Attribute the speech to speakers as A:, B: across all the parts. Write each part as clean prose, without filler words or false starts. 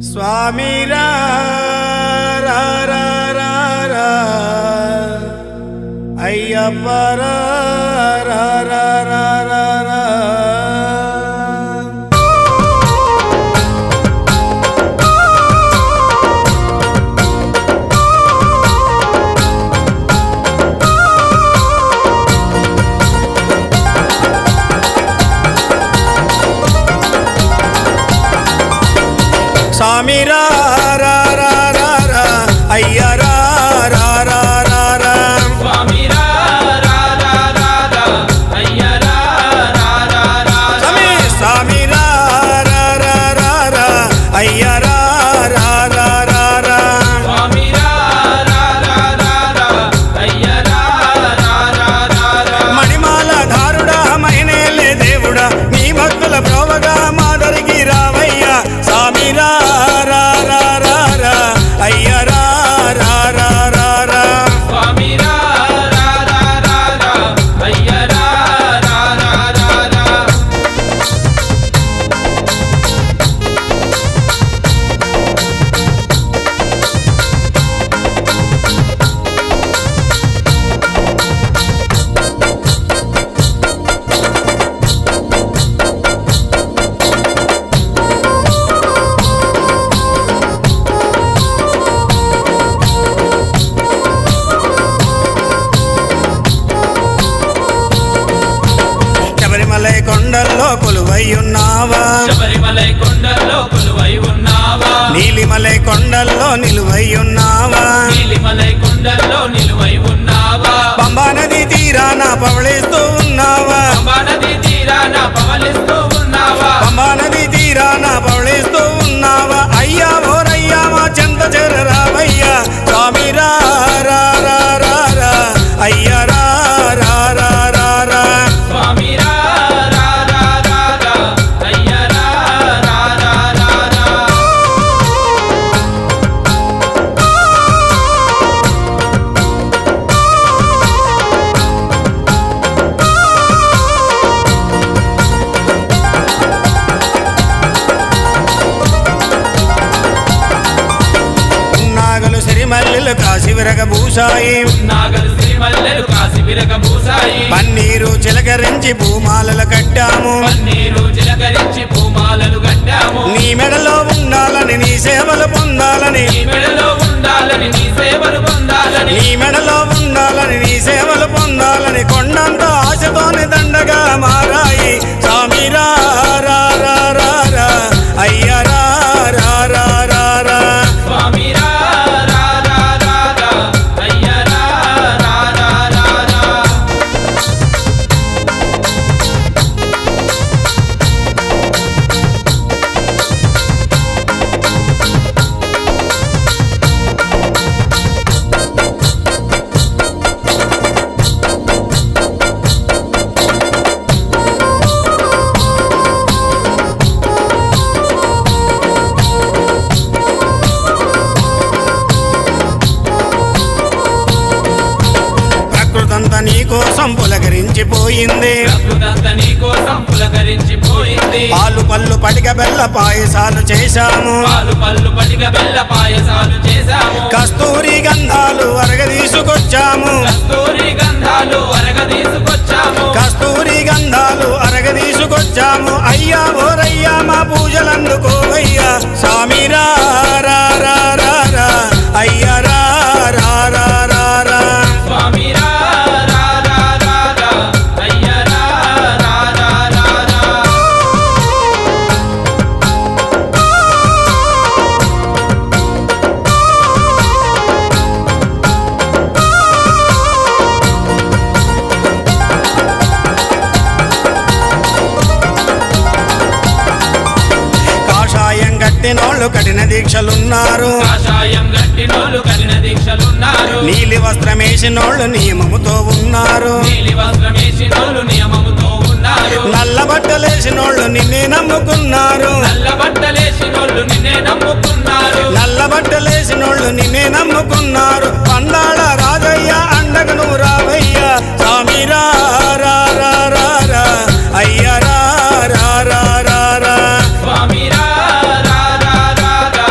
A: स्वामी रा रा रा रा रा अय्यप्प रा रा रा रा रा रा स्वामी रा रा रा रा रा अय्या रा रा रा रा रा
B: स्वामी रा रा रा रा रा अय्या रा रा रा रा
A: स्वामी रा रा रा रा रा अय्या रा रा रा रा रा
B: स्वामी रा रा रा रा रा अय्या रा रा रा रा रा
A: मणिमाल धारुड़ा महीनेले దేవుడా నీ భక్తుల ప్రోవగా మాదరికి రావయ్యా स्वामी रा रा रा रा रा अय्या रा रा रा रा रा
B: स्वामी रा रा रा रा रा अय्या रा रा रा रा रा
A: శబరిమలై కొండల్లో కొలువై ఉన్నావా
B: శబరిమలై కొండల్లో కొలువై ఉన్నావా
A: నీలిమలై కొండల్లో నిలువై ఉన్నావా
B: నీలిమలై కొండల్లో నిలువై ఉన్నావా
A: పంబా నది తీరాన పవళిస్తూ ఉన్నావా
B: పంబా నది తీరాన పవలిస్తూ ఉన్నావా
A: పంబా నది తీరాన పవళిస్తూ ఉన్నావా అయ్యా ఓరయ్యా మా చెంత చేరరావయ్యా స్వామి రా రా రా రా రా అయ్యా రా రా రా రా రా
B: स्वामी रा रा रा रा रा अय्या रा रा रा रा रा
A: నాగలు సిరిమల్లెలు కాశీ విరగభూషాయి
B: నాగలు సిరిమల్లెలు కాసి విరగబూసాయి
A: పన్నీరు చిలకరించి భూమాలలు కట్టాము
B: పన్నీరు చిలకరించి పూమాలలు కట్టాము
A: నీ మెడలో ఉండాలని నీ సేవలు పొందాలని
B: నీ మెడలో ఉండాలని నీ సేవలు పొందాలని
A: నీ మెడలో ఉండాలని నీ సేవలు పొందాలని కొండంత ఆశతోని దండగా మారాయి స్వామి రా రా రా రా రా అయ్యా రా రా రా రా రా
B: स्वामी रा रा रा रा रा अय्या रा रा रा रा रा
A: ప్రకృతంతా నీ కోసం పులకరించిపోయింది
B: ప్రకృతంతా నీ కోసం పులకరించిపోయింది
A: పాలు పళ్ళు పటిక బెల్ల పాయసాలు చేశాము
B: పాలు పళ్ళు పటిక బెల్ల పాయసాలు చేశాము
A: కస్తూరి గంధాలు అరగదీసుకొచ్చాము
B: కస్తూరి గంధాలు అరగదీసుకొచ్చాము
A: కస్తూరి గంధాలు అరగదీసుకొచ్చాము అయ్యా ఓరయ్యా మా పూజలందుకోవయ్యా స్వామి రా రా రా రా రా అయ్యా రా రా రా రా రా
B: स्वामी रा रा रा रा रा अय्या रा रा रा रा रा
A: కాషాయం కట్టినోళ్ళు కఠిన దీక్షలున్నారు
B: కాషాయం గట్టినోళ్ళు కఠిన దీక్షలున్నారు
A: నీలి వస్త్రమేసినోళ్ళు నియమముతో ఉన్నారు
B: నీలి వస్త్రమేసినోళ్ళు నియమముతో ఉన్నారు
A: నల్ల బట్టలేసినోళ్ళు నిన్నే నమ్ముకున్నారు
B: నల్ల బట్టలేసినోళ్ళు నిన్నే నమ్ముకున్నారు
A: నల్ల బట్టలేసినోళ్ళు నిన్నే నమ్ముకున్నారు పండాళ రాజయ్య అండగ నువ్వు రావయ్యా స్వామి రా రా రా రా రా అయ్యా రా రా రా రా రా
B: स्वामी रा रा रा रा रा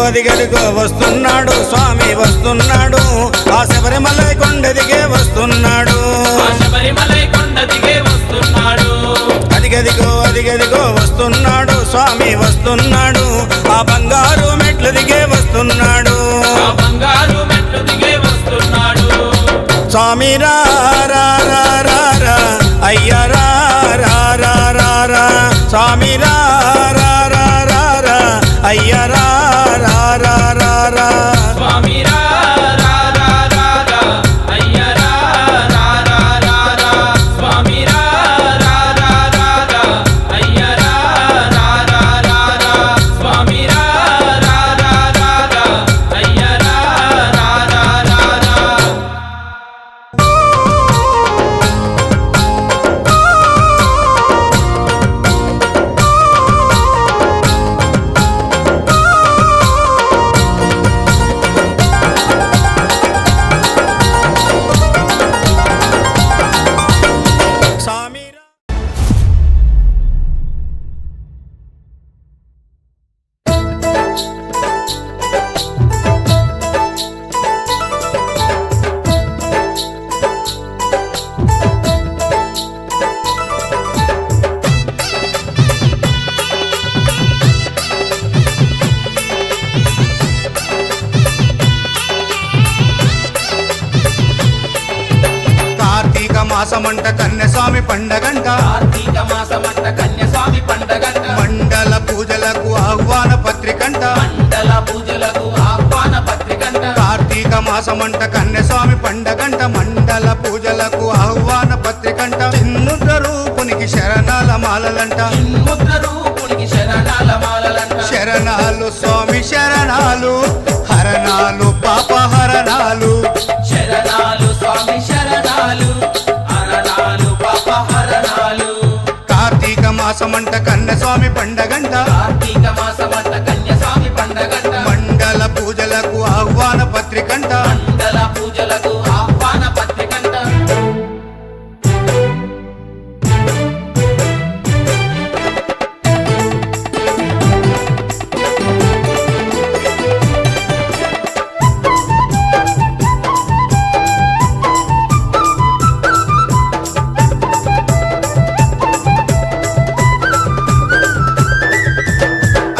A: అదిగదిగో వస్తున్నాడు స్వామి వస్తున్నాడు ఆ శబరిమలై కొండ దిగే వస్తున్నాడు
B: ఆ శబరిమలై కొండ దిగే వస్తున్నాడు
A: అదిగదిగో వస్తున్నాడు స్వామి వస్తున్నాడు ఆ బంగారు మెట్లు దిగే వస్తున్నాడు
B: ఆ బంగారు మెట్లు దిగే వస్తున్నాడు
A: స్వామి రా రా రా రా రా అయ్యా రా రా రా రా రా స్వామి రా రా రా రా రా అయ్యా రా రా రా రా రా
B: స్వామి రా రా రా రా రా అయ్య రా రా రా రా రా స్వామి రా రా రా రా రా అయ్య రా రా రా రా రా స్వామి రా రా రా రా రా అయ్య రా రా రా రా రా
A: స్వామి రా
C: కార్తీక మాసమంట కన్యస్వామి పండగంట
B: కార్తీక మాసమంట కన్యస్వామి పండగంట
C: మండల పూజలకు ఆహ్వాన పత్రికంట
B: మండల పూజలకు ఆహ్వాన పత్రికంట
C: కార్తీక మాసమంట కన్యస్వామి పండగంట మండల పూజలకు ఆహ్వాన పత్రికంట చిన్ముద్ర రూపునికి శరణాల మాలలంట
B: ముద్ర రూపునికి శరణాల మాలలంట
C: శరణాలు స్వామి శరణాలు హరణాలు పాపహరణాలు
B: శరణాలు స్వామి శరణాలు హరణాలు పాప హరణాలు
C: కార్తీక మాసమంట కన్యస్వామి పండగంట
B: కార్తీక మాసమంట కన్యస్వామి పండగంట
C: మండల పూజలకు ఆహ్వాన పత్రికంట
B: మండల పూజలకు ఆహ్వాన పత్రికంట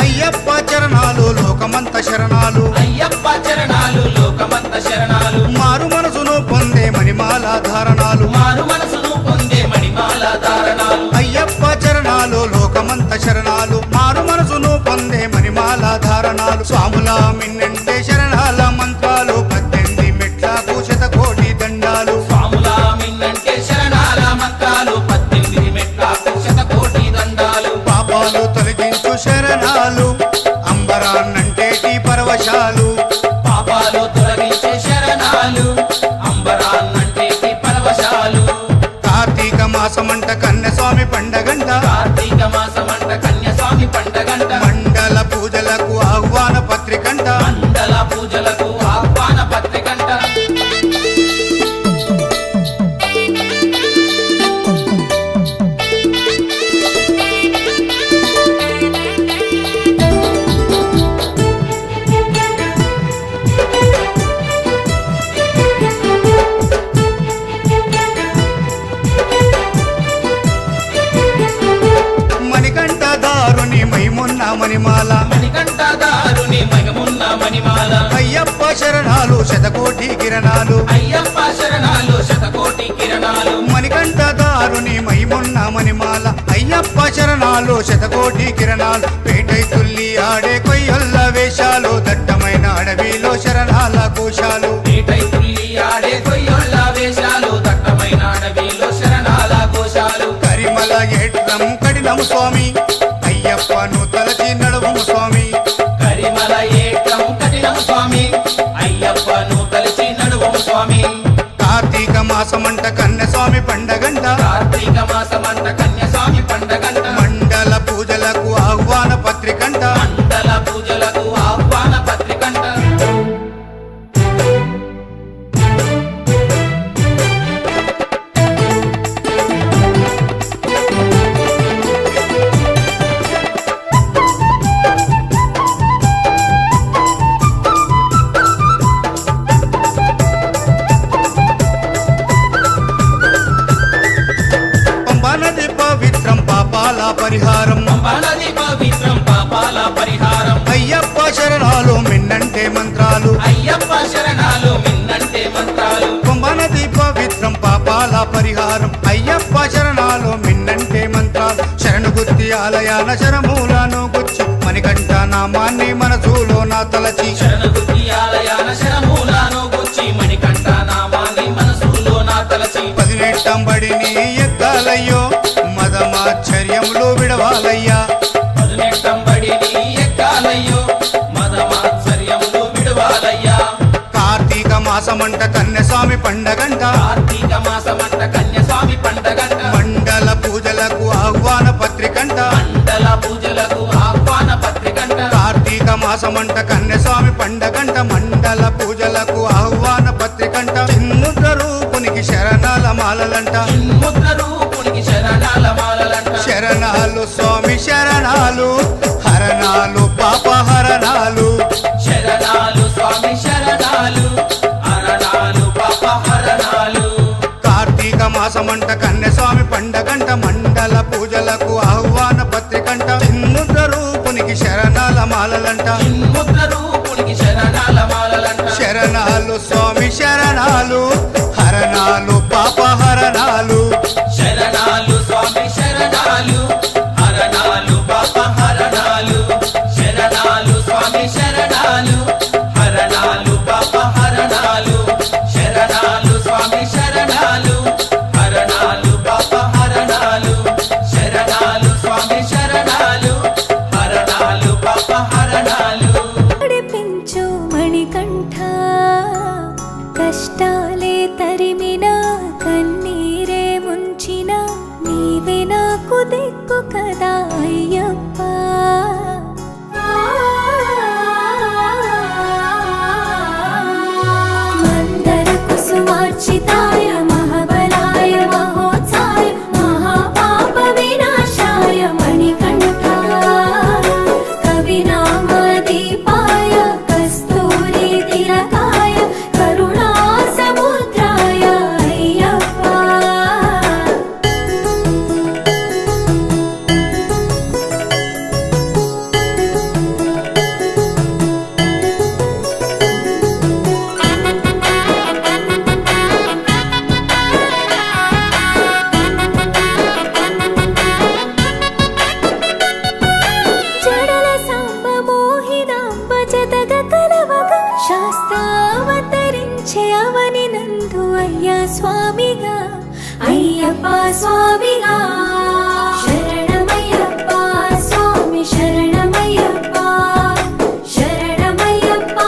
C: అయ్యప్ప చరణాలు లోకమంత శరణాలు
B: అయ్యప్ప చరణాలు లోకమంత శరణాలు
C: మారు మనసును పొందే మణిమాల ధారణాలు
B: మారు మనసును పొందే మణిమాల ధారణాలు
C: అయ్యప్ప చరణాలు లోకమంత శరణాలు మారు మనసును పొందే మణిమాల ధారణాలు స్వాముల మిన్నంటే శరణాల మంత్రాలు 18 మెట్లకు శతకోటి దండాలు
B: స్వాముల మిన్నంటే శరణాల మంత్రాలు 18 మెట్లకు శతకోటి దండాలు
C: పాపాలు తొలగించు శరణాలు అంబరాన్నంటేటి పరవశాలు
B: పాపాలు తొలగించే శరణాలు అంబరాన్నంటే పరవశాలు
C: కార్తీక మాసమంట కన్యస్వామి పండగంట
B: కార్తీక మాసమంట కన్యస్వామి పండగంట
C: మండల పూజలకు ఆహ్వాన పత్రికంట
B: మండల పూజలకు ఆహ్వాన పత్రికంట
C: మణికంఠ దారుని మైమున్న మణిమాల
B: మణికంఠదారుని మగమున్న మణిమాల
C: అయ్యప్ప శరణాలు శతకోటి కిరణాలు
B: అయ్యప్ప శరణాలు శతకోటి కిరణాలు
C: మణికంఠ దారుని మైమున్న మణిమాల అయ్యప్ప శరణాలు శతకోటి కిరణాలు పేటై తుల్లి ఆడే కొయ్యొల్ల వేషాలు దట్టమైన అడవిలో శరణాల కోశాలు
B: నీటై తుల్లి ఆడే కొయ్యొళ్ళ వేషాలు దట్టమైన అడవిలో శరణాల కోశాలు
C: కరిమల ఏట్లం కడినము స్వామి అయ్యప్పను తలచి నడుము స్వామి
B: కరిమల ఏట్లం కఠినం స్వామి అయ్యప్పను కలిసి నడువము స్వామి
C: కార్తీక మాసమంట కన్యస్వామి పండగంట
B: కార్తీక మాసమంట కన్యస్వామి పండగంట
C: మండల పూజలకు ఆహ్వాన పత్రికంట
B: మండల పూజలకు ఆహ్వాన పత్రికంట
C: పవిత్రం పాపాల పరిహారం అయ్యప్ప శరణాలు మిన్నంటే మంత్రాలు శరణు గుత్తి ఆలయాన శరమూలను గుచ్చి మణికంఠ నామాన్ని మనసులో నా తలచి
B: శరణగుత్తి ఆలయాన శరమూలాను గుచ్చి మణికంఠ నామాన్ని మనసులో నా తలచి
C: 18 బడిని ఎక్కాలయ్యో మదమాశ్చర్యములు విడవాలయ్యా
B: 18 బడిని ఎక్కాలయ్యో మదమాశ్చర్యములు విడవాలయ్యా
C: కార్తీక మాసమంట కన్యస్వామి పండగంట
B: కార్తీక మాసమంట కన్యస్వామి పండగంట
C: మండల పూజలకు ఆహ్వాన పత్రికంట
B: మండల పూజలకు ఆహ్వాన పత్రికంట
C: కార్తీక మాసమంట కన్యస్వామి పండగంట మండల పూజలకు ఆహ్వాన పత్రికంట చిన్ముద్ర రూపునికి శరణాల మాలలంట
B: ముద్ర రూపునికి శరణాల మాలలంట
C: శరణాలు స్వామి శరణాలు హరణాలు పాపహరణాలు
B: శరణాలు స్వామి శరణాలు హరణాలు పాప హరణాలు
C: కార్తీక మాసమంట కన్యస్వామి పండగంట మండల పూజలకు ఆహ్వాన పత్రికంట చిన్ముద్ర రూపునికి శరణాల మాలలంట
B: ముద్ర రూపునికి శరణాల మాలలంట
C: శరణాలు స్వామి శరణాలు హరణాలు పాపహరణాలు
B: శరణాలు స్వామి శరణాలు హరణాలు పాప హరణాలు శరణాలు స్వామి శరణాలు హరణాలు పాప హరణాలు శరణాలు స్వామి శరణాలు హరణాలు పాప హరణాలు శరణాలు స్వామి శరణాలు హరణాలు పాప హరణాలు
D: నడిపించు మణికంఠ కష్టాలే తరిమిన కన్నీరే ముంచిన నీవే నాకు దిక్కు కదా అయ్యప్ప మందర కుసుమార్చితాయ మహాబలాయ మహోత్సాయ మహాపాప వినాశాయ మణికంఠ కవినామదీపాయ కస్తూరి తిలకాయ కరుణా సముద్రాయ అయ్యప్ప జడల సాంబ మోహినాంబ జతగ కలవగ శాస్త్రావతరించే అవని నందు అయ్యా స్వామిగా అయ్యప్ప స్వామిగా శరణమయ్యప్ప స్వామి శరణమయ్యప్ప శరణమయ్యప్ప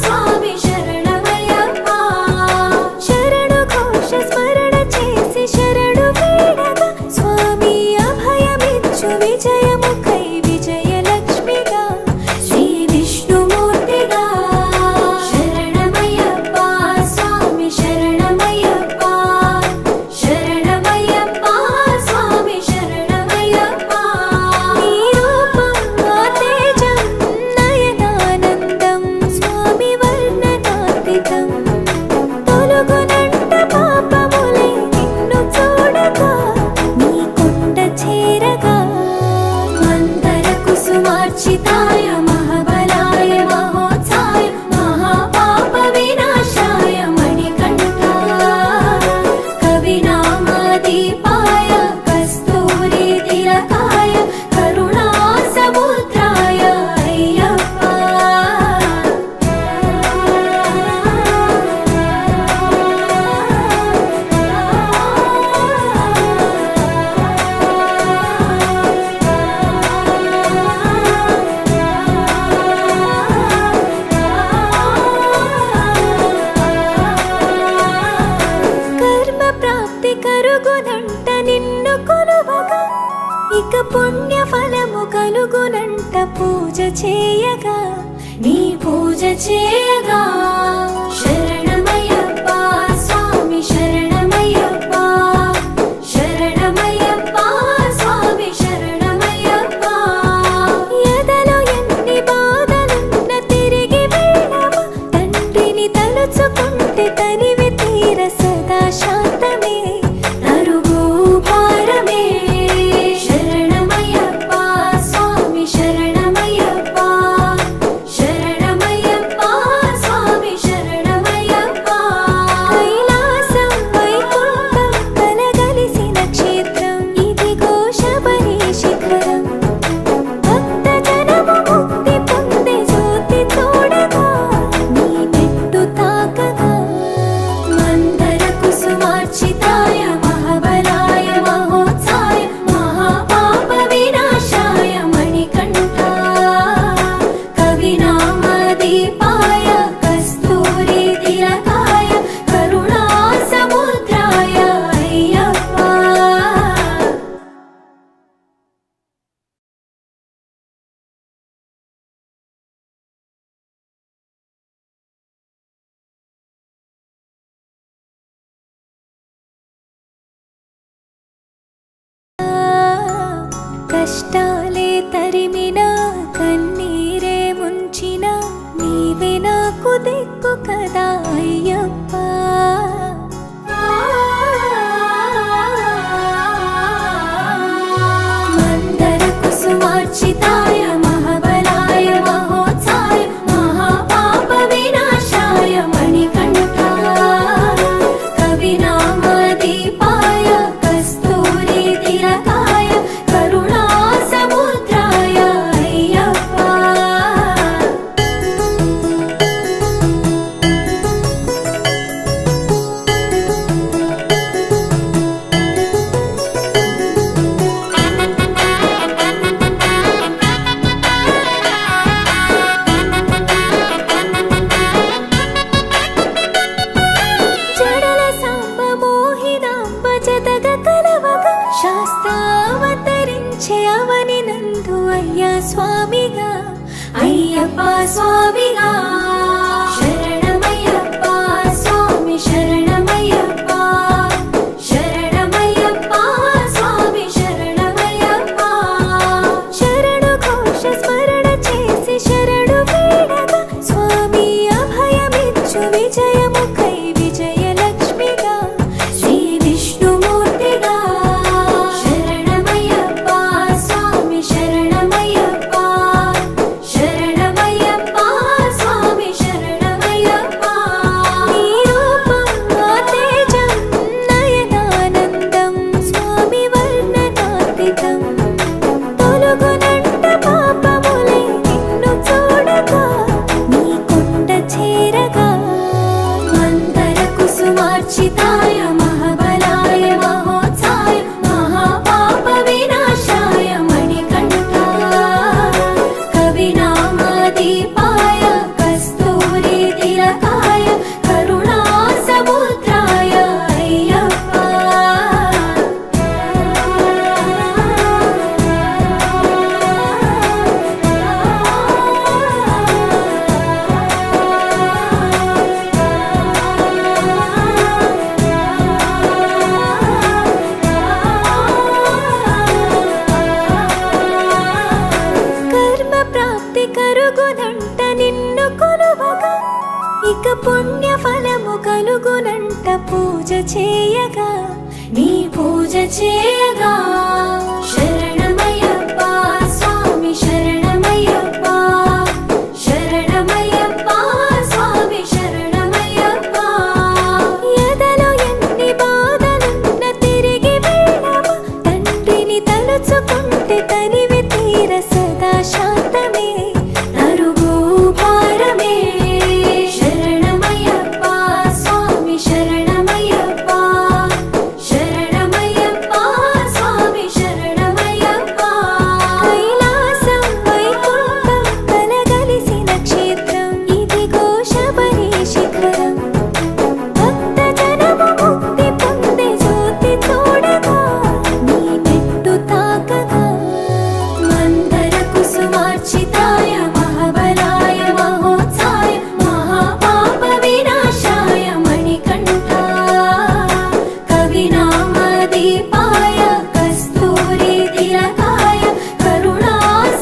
D: స్వామి శరణమయ్యప్ప శరణు ఘోష స్మరణ చేసి శరణు వేడగా స్వామి అభయమిచ్చు విజయముఖై విజయలక్ష్మిగా శ్రీ విష్ణుమూర్తిగా శరణమయ్యప్ప స్వామి శరణమయ్యప్ప శరణమయ్యప్ప స్వామి శరణమయ్యప్ప నీ రూపం తేజం నయనానందం స్వామి వర్ణనాతీతం తొలగునంట పాపములై నిన్ను చూడగా నీ కొండ చేరగా మందర కుసుమార్చితాయ మహాబలాయ మహోత్సాయ మహాపాప వినాశాయ మణికంఠ కవినామదీపాయ కస్తూరి తిలకాయ కరుణా సముద్రాయ అయ్యప్ప కర్మ ప్రాప్తి కరుగునంట నిన్ను కొలువగా ఇక పుణ్య ఫలము కలుగునంట పూజ చేయగా నీ పూజ చేయగా శరణమయ్యప్ప స్వామి శరణమయ్యప్ప శరణమయ్యప్ప స్వామి శరణమయ్యప్ప ఎదలో ఎన్ని బాధలున్న తిరిగి వెళ్ళవా తండ్రిని తలుచుకుంటే తనివి తీర సదా శాంతమే తరుగు భారమే శరణమయ్యప్ప స్వామి శరణమయ్యప్ప శరణమయ్యప్ప స్వామి శరణమయ్యప్ప స్వామిగా శరణమయ్యప్ప స్వామి శరణమయ్యప్ప శరణమయ్యప్ప స్వామి శరణమయ్యప్ప శరణు ఘోష స్మరణ చేసి శరణు వేడగా స్వామి అభయమిచ్చు విజయముఖై విజయలక్ష్మిగా శ్రీ విష్ణుమూర్తిగా శరణమయ్యప్ప స్వామి శరణమయ్యప్ప శరణమయ్యప్ప స్వామి శరణమయ్యప్ప నీ రూపం తేజం నయనానందం స్వామి వర్ణనాతీతం తొలగునంట పాపములై నిన్ను చూడగా నీ కొండ చేరగా మందర కుసుమార్చితాయ మహాబలాయ మహోత్సాయ మహాపాప వినాశాయ మణికంఠాయ కవినామదీపాయ కస్తూరి తిలకాయ కరుణా సముద్రాయ అయ్యప్ప కర్మ ప్రాప్తి కరుగునంట నిన్ను కొలువగా ఇక పుణ్య ఫలము కలుగునంట పూజ చేయగా నీ పూజ చేయగా శరణమయ్యప్ప స్వామి శరణమయ్యప్ప శరణమయ్యప్ప స్వామి శరణమయ్యప్ప ఎదలో ఎన్ని బాధలున్న తిరిగి వెళ్ళవా తండ్రిని తలుచుకుంటే తనివి తీర సదా శాంతమే తరుగు భారమే శరణమయ్యప్ప స్వామి శరణమయ్యప్ప శరణమయ్యప్ప స్వామి శరణమయ్యప్ప కైలాసం వైకుంఠం కలగలిసిన క్షేత్రం ఇదిగో శబరి శిఖరం భక్త జనము ముక్తి పొందే జ్యోతి చూడగా నీ మెట్టు తాకగా మందర కుసుమార్చితాయ మహాబలాయ మహోత్సాయ మహాపాప వినాశాయ మణికంఠాయ కవినామదీపాయ కస్తూరి తిలకాయ కరుణా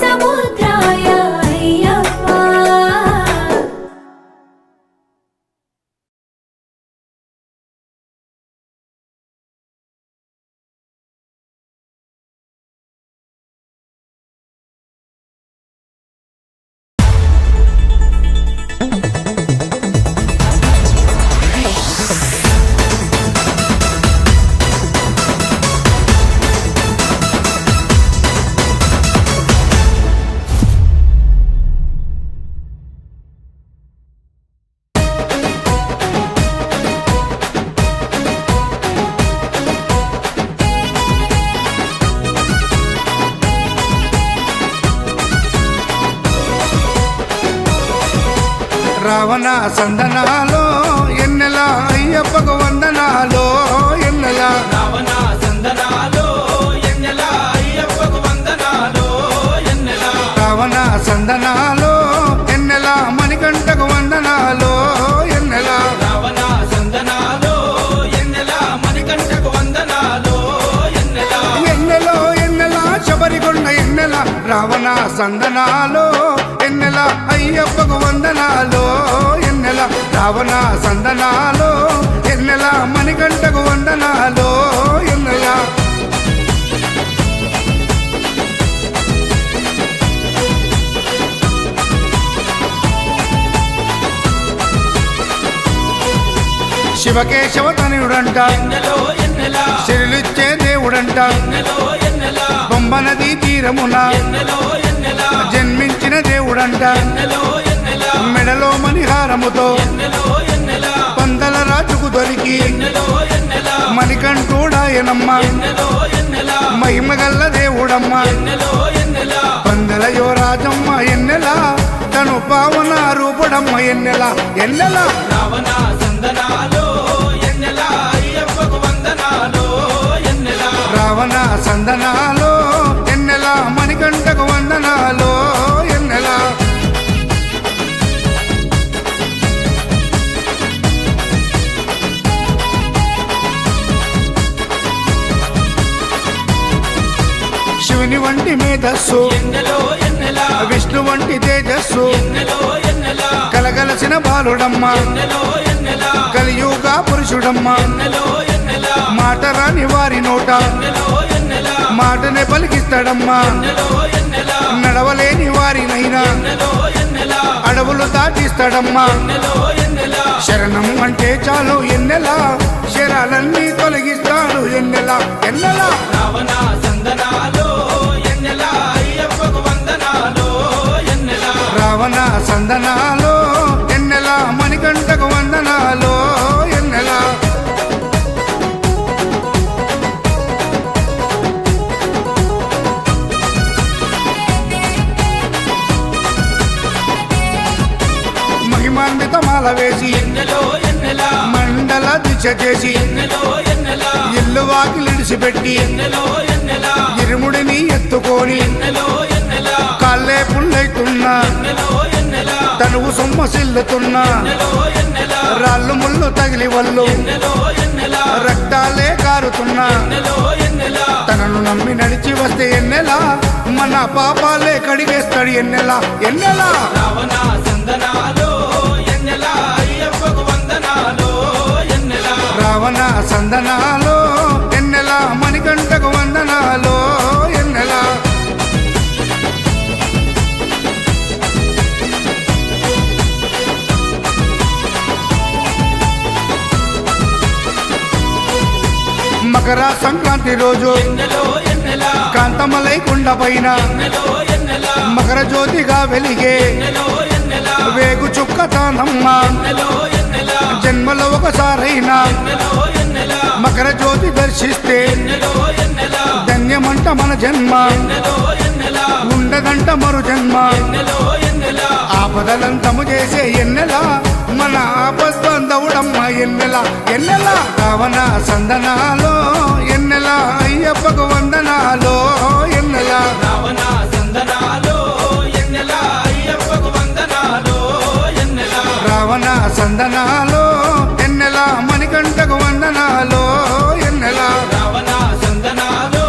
D: సముద్రాయ అయ్యప్ప
C: రావణ సందనాలో ఎన్నెల అయ్యప్పకు వందనాలో ఎన్నెల
B: రావణ సందనాలో ఎన్నెల అయ్యప్పకు వందనాలో ఎన్నెల
C: రావణ సందనాలో ఎన్నెల మణికంఠకు వందనాలో ఎన్నెల
B: రావణ సందనాలో ఎన్నెల మణికంఠకు వందనాలో ఎన్నెల
C: ఎన్నెలో ఎన్నెల శబరికొండ ఎన్నెల రావణ సందనాలో ఎన్నెల అయ్యప్పకు వందనాలో ఎన్నెల రావణ సందనాలో ఎన్నెల మణికంఠకు వందనాలో ఎన్నెల శివకేశవ తనయుడంట
B: ఎన్నెలో ఎన్నెల
C: శిరులిచ్చే దేవుడంట
B: ఎన్నెలో ఎన్నెల
C: బొమ్మ నదీ తీరమున
B: ఎన్నెలో ఎన్నెల
C: జన్మించిన దేవుడంట
B: ఎన్నెలో ఎన్నెల
C: మెడలో మణిహారముతో
B: ఎన్నెలో ఎన్నెల
C: పందల రాజుకు దొరికి
B: ఎన్నెలో ఎన్నెల
C: మణికంఠుడాయనమ్మ
B: ఎన్నెలో ఎన్నెల
C: మహిమగల్ల దేవుడమ్మ
B: ఎన్నెలో ఎన్నెల
C: పందల యువరాజమ్మ ఎన్నెల తను పావన రూపుడమ్మ ఎన్నెల ఎన్నెల
B: రావణ సందనాలో ఎన్నెల అయ్యప్పకు వందనాలో ఎన్నెల
C: రావణ సందనాలో ఎన్నెల మణికంఠకు వందనాలో ఎన్నెల శివుని వంటి మేధస్సు
B: ఎన్నెలో ఎన్నెల
C: విష్ణు వంటి తేజస్సు
B: ఎన్నెలో ఎన్నెల
C: కలగలసిన బాలుడమ్మ
B: ఎన్నెలో ఎన్నెల
C: కలియుగ పురుషుడమ్మ
B: ఎన్నెలో ఎన్నెల
C: మాట రాని వారి నోట
B: ఎన్నెలో ఎన్నెల
C: మాటనే పలికిస్తాడమ్మా
B: ఎన్నెలో ఎన్నెల
C: నడవలేని వారినైనా
B: ఎన్నెలో ఎన్నెల
C: అడవులు దాటిస్తాడమ్మా
B: ఎన్నెలో ఎన్నెల
C: శరణం అంటే చాలు ఎన్నెలా శరాలన్నీ తొలగిస్తాడు ఎన్నెలా ఎన్నెలా
B: రావణ సందనాలో ఎన్నెల అయ్యప్పకు వందనాలో ఎన్నెల
C: రావణ సందనాలో ఎన్నెలా మణికంఠకు వందనాలో ఎన్నెలా మహిమాన్విత మాల వేసి
B: ఎన్నెలో ఎన్నెల
C: మండల దిశ చేసి
B: ఎన్నెలో ఎన్నెల
C: ఇల్లు వాకిలిడిసిపెట్టి
B: ఎన్నెలో ఎన్నెల
C: ఇరుముడిని ఎత్తుకొని
B: ఎన్నెలో ఎన్నెల
C: కాళ్ళే పుల్లైతున్నా
B: ఎన్నెలో ఎన్నెల
C: తనువు సొమ్మసిల్లుతున్నా
B: ఎన్నెలో ఎన్నెల
C: రాళ్ళు ముళ్ళు తగిలి వల్లు
B: ఎన్నెలో ఎన్నెల
C: రక్తాలే కారుతున్నా
B: ఎన్నెలో ఎన్నెల
C: తనను నమ్మి నడిచి వస్తే ఎన్నెలా మన పాపాలే కడిగేస్తాడు ఎన్నెలా ఎన్నెలా
B: రావణ సందనాలో ఎన్నెల అయ్యప్పకు వందనాలో ఎన్నెల
C: రావణ సందనాలో ఎన్నెలా మణికంఠకు వందనాలో ఎన్నెలా మకర సంక్రాంతి రోజు
B: ఎన్నెలో ఎన్నెల
C: కాంతమలై కొండ పైన
B: ఎన్నెలో ఎన్నెల
C: మకర జ్యోతిగా వెలిగే
B: ఎన్నెలో ఎన్నెల
C: వేగు చుక్కతానమ్మ
B: ఎన్నెలో ఎన్నెల
C: జన్మలో ఒకసారైనా
B: ఎన్నెలో ఎన్నెల
C: మకర జ్యోతి దర్శిస్తే
B: ఎన్నెలో ఎన్నెల
C: ధన్యమంట మన జన్మ
B: ఎన్నెలో ఎన్నెల
C: ఉండదంట మరు జన్మ
B: ఎన్నెలో ఎన్నెల
C: ఆపదలంతము చేసే ఎన్నెలా మన ఆపస్బంధవుడమ్మ ఎన్నెలా ఎన్నెలా రావణ సందనాలో ఎన్నెలా అయ్యప్పకు వందనాలో ఎన్నెలా
B: రావణ సందనాలో ఎన్నెల అయ్యప్పకు వందనాలో ఎన్నెల
C: రావణ సందనాలో ఎన్నెలా మణికంఠకు వందనాలో ఎన్నెలా
B: రావణ సందనాలో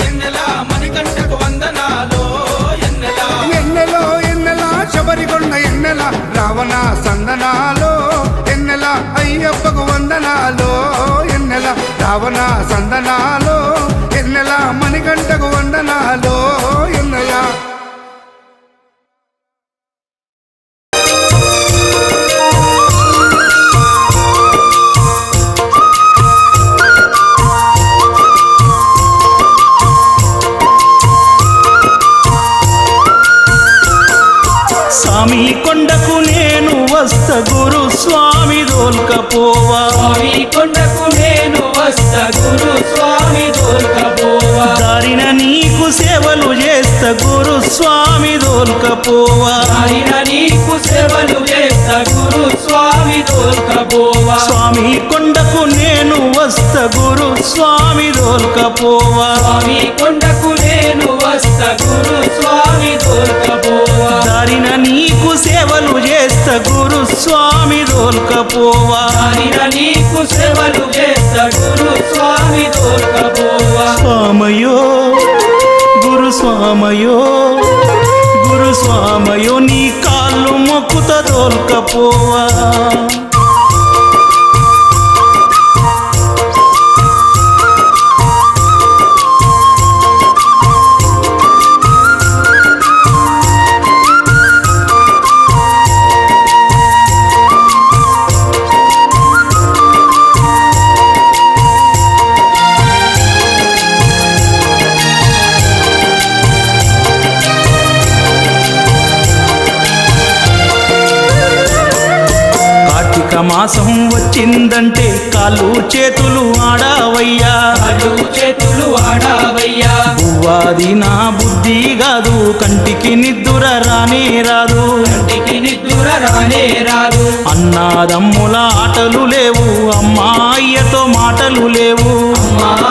B: ఎన్నెల మణికంఠకు వందనాలో ఎన్నెల
C: ఎన్నెలో ఎన్నెలా శబరికొండ ఎన్నెలా రావణ సందనాలో ఎన్నెలా అయ్యప్పకు వందనాలో ఎన్నెలా రావణ సందనాలో ఎన్నెలా మణికంఠకు వందనాలో ఎన్నెలా
A: స్వామి కొండకు నేను వస్త గురు స్వామి దోల్కపోవా
B: స్వామి కొండకు నేను వస్తా గురు స్వామి దోల్కపోవా
A: దారిన నీకు సేవలు చేస్త గురు స్వామి దోల్కపోవా
B: ఆయన నీకు సేవలు చేస్తా గురు స్వామి దోల్కపోవా
A: స్వామి కొండకు నేను వస్త గురు స్వామి దోల్కపోవా
B: స్వామి కొండకు నేను వస్తా గురు స్వామి దోల్కపోవా
A: దారిన నీకు సేవలు చేస్త గురు స్వామి దోల్కపోవా
B: ఆయన నీకు సేవలు చేస్తా గురు స్వామి దోల్కపోవా
A: స్వామయో గురు స్వామయో గురు స్వామయో నీ కాళ్ళు మొక్కుత దోల్కపోవా కార్తీక మాసం వచ్చిందంటే కాళ్ళు చేతులు ఆడావయ్యా
B: అడు చేతులు ఆడావయ్యా
A: పువ్వాది నా బుద్ధి కాదు కంటికి నిద్దుర రానే రాదు
B: కంటికి నిద్దుర రానే రాదు
A: అన్నాదమ్ముల ఆటలు లేవు అమ్మాయ్యతో మాటలు లేవు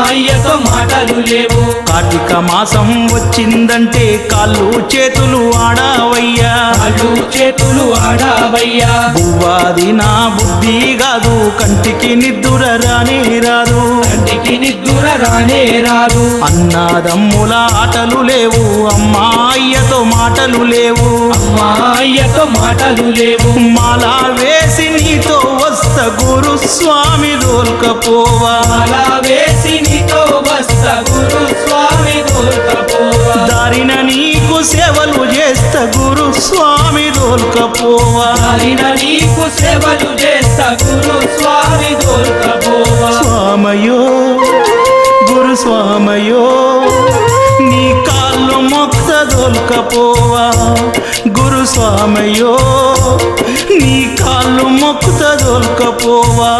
B: అయ్యతో మాటలు లేవు
A: కార్తీక మాసం వచ్చిందంటే కాళ్ళు చేతులు ఆడావయ్యా
B: అడు చేతులు ఆడావయ్యా
A: పువ్వాది నా బుద్ధి కాదు కంటికి నిద్దుర రానే రాదు
B: కంటికి వారికి నిద్దుర రానే రాదు.
A: అన్నాదమ్ముల ఆటలు లేవు, అమ్మాయ్యతో మాటలు లేవు,
B: అమ్మాయ్యతో మాటలు లేవు.
A: మాల వేసి నీతో వస్త గురు స్వామి దోల్కపోవా,
B: అలా వేసి నీతో వస్త గురు స్వామి దోల్కపోవా.
A: దారిన నీకు సేవలు చేస్త గురు స్వామి దోల్కపోవా,
B: దారిన నీకు సేవలు చేస్తా గురు స్వామి దోల్కపోవా.
A: స్వామయో గురు స్వామయో నీ కాళ్ళు మొక్త దోల్కపోవా, గురు స్వామయో నీ కాళ్ళు మొక్త దోల్కపోవా.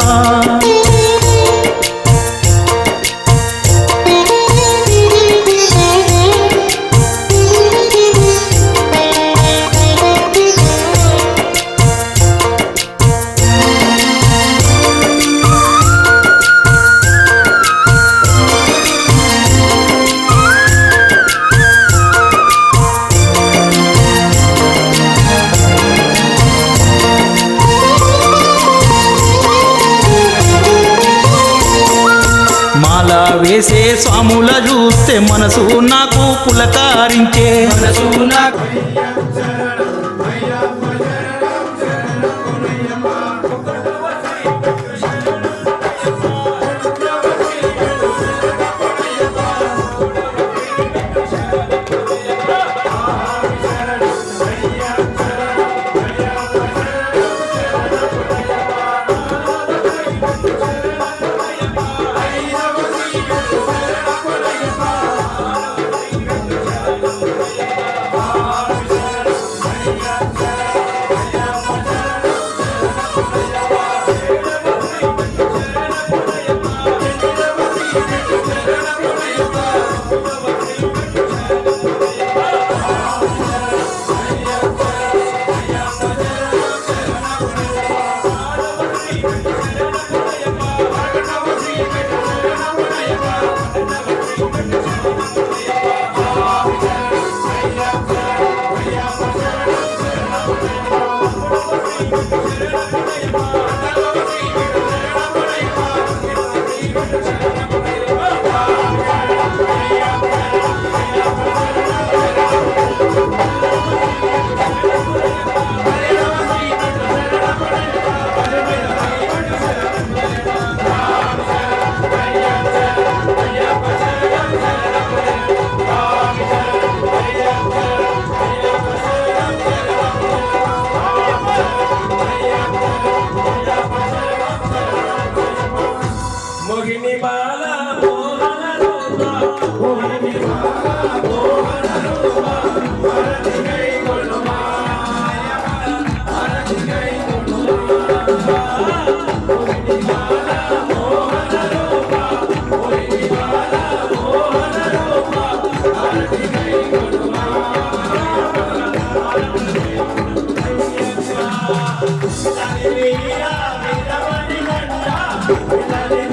A: మాల వేసే స్వాముల చూస్తే మనసు నాకు పులకారించే,
B: మనసు నాకు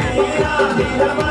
E: వీర వీర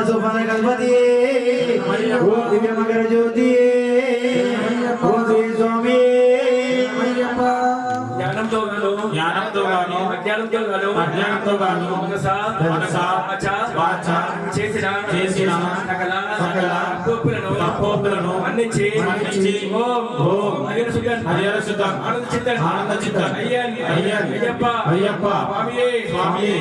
E: स्वरूपने गणपति दिव्य मकर ज्योति स्वामी
B: జ్ఞానంతో గాను అజ్ఞానంతో గాను మనస వాచ చేసిన సకల తప్పులను మన్నించి ఓం హరిహర సుతం ఆనంద చిత్తన్ అయ్యప్ప స్వామియే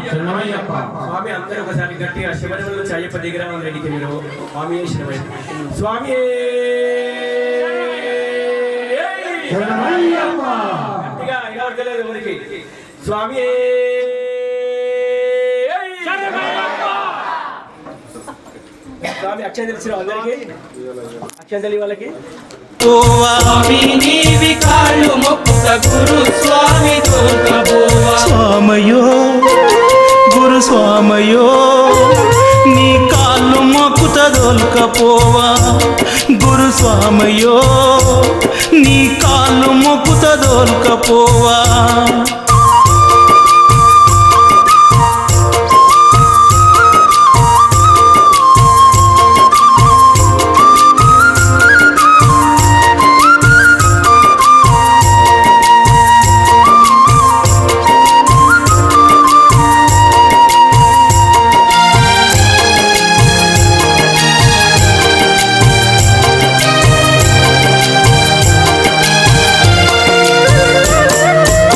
B: శరణమయ్యప్ప స్వామి అందరూ ఒకసారి గట్టిగా శివనముల నుంచి అయ్యప్ప దగ్గర రెడ్డికి మీరు స్వామియే శరణమయ్యప్ప స్వామియే గట్టిగా ఇలా ఉండలేదు ఎవరికి స్వామియే స్వామి అక్షయం తెలిసిన అందరికి అక్షయం తెలియ వాళ్ళకి
F: స్వామి నీవి కాళ్ళు మొక్కుత గురు స్వామి దొరకబోవా
G: స్వామయో గురు స్వామయో నీ కాళ్ళు మొక్కుత దొల్కపోవా గురు స్వామయో నీ కాళ్ళు మొక్కుత దొల్కపోవా